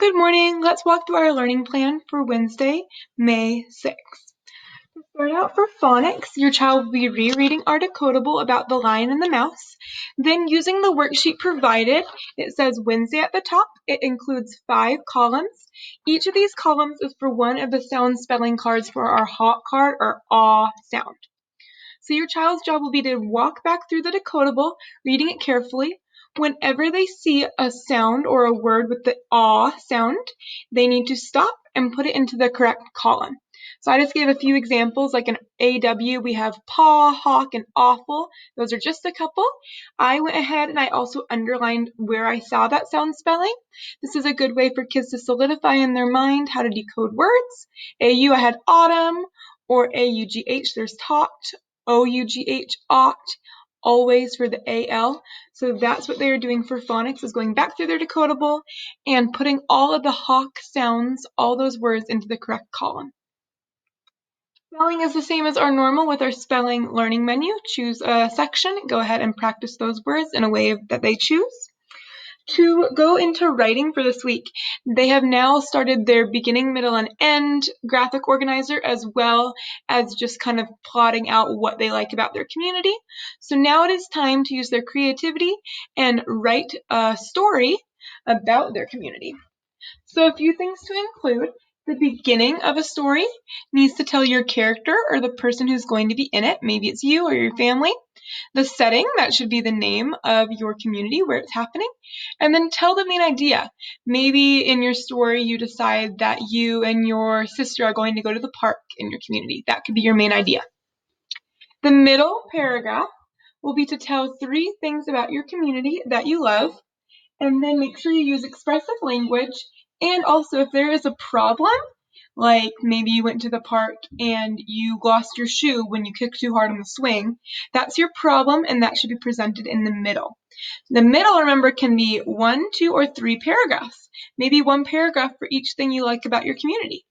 Good morning. Let's walk through our learning plan for Wednesday, May 6th. To start out for phonics, your child will be rereading our decodable about the lion and the mouse. Then using the worksheet provided, it says Wednesday at the top. It includes 5 columns. Each of these columns is for one of the sound spelling cards for our hawk card or aw sound. So your child's job will be to walk back through the decodable, reading it carefully. Whenever they see a sound or a word with the aw sound, they need to stop and put it into the correct column. So I just gave a few examples, like an AW, we have paw, hawk, and awful. Those are just a couple. I went ahead and I also underlined where I saw that sound spelling. This is a good way for kids to solidify in their mind how to decode words. AU, I had autumn, or AUGH, there's talked. OUGH, ought, always for the AL. So that's what they are doing for phonics, is going back through their decodable and putting all of the hawk sounds, all those words, into the correct column. Spelling is the same as our normal with our spelling learning menu. Choose a section, go ahead and practice those words in a way that they choose. To go into writing for this week, they have now started their beginning, middle, and end graphic organizer, as well as just kind of plotting out what they like about their community. So now it is time to use their creativity and write a story about their community. So a few things to include. The beginning of a story needs to tell your character or the person who's going to be in it. Maybe it's you or your family. The setting, that should be the name of your community where it's happening. And then tell the main idea. Maybe in your story you decide that you and your sister are going to go to the park in your community. That could be your main idea. The middle paragraph will be to tell 3 things about your community that you love. And then make sure you use expressive language. And also, if there is a problem, like maybe you went to the park and you lost your shoe when you kicked too hard on the swing, that's your problem, and that should be presented in the middle. The middle, remember, can be 1, 2, or 3 paragraphs. Maybe 1 paragraph for each thing you like about your community.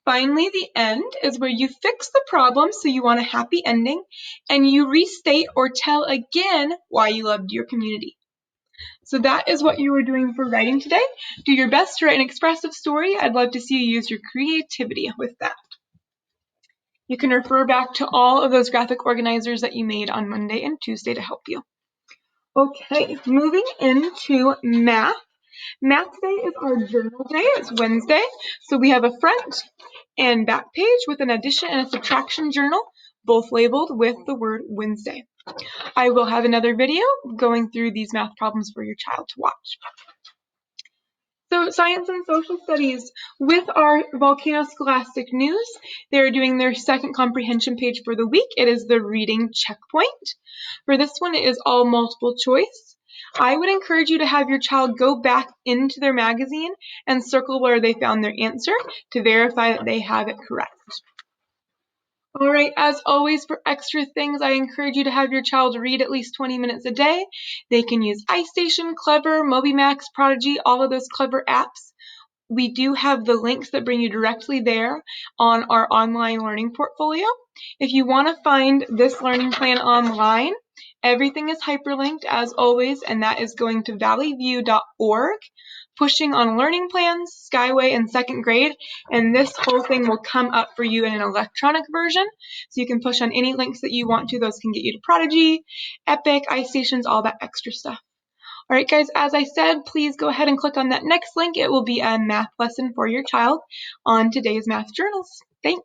Finally, the end is where you fix the problem, so you want a happy ending, and you restate or tell again why you loved your community. So that is what you were doing for writing today. Do your best to write an expressive story. I'd love to see you use your creativity with that. You can refer back to all of those graphic organizers that you made on Monday and Tuesday to help you. Okay, moving into math. Math today is our journal day. It's Wednesday. So we have a front and back page with an addition and a subtraction journal, both labeled with the word Wednesday. I will have another video going through these math problems for your child to watch. So science and social studies, with our Volcano Scholastic News, they're doing their second comprehension page for the week. It is the reading checkpoint. For this one, it is all multiple choice. I would encourage you to have your child go back into their magazine and circle where they found their answer to verify that they have it correct. All right, as always, for extra things, I encourage you to have your child read at least 20 minutes a day. They can use iStation, Clever, MobyMax, Prodigy, all of those clever apps. We do have the links that bring you directly there on our online learning portfolio. If you want to find this learning plan online, everything is hyperlinked as always, and that is going to valleyview.org, pushing on learning plans, Skyway, and second grade, and this whole thing will come up for you in an electronic version, so you can push on any links that you want to. Those can get you to Prodigy, Epic, iStations, all that extra stuff. All right, guys, as I said, please go ahead and click on that next link. It will be a math lesson for your child on today's math journals. Thanks.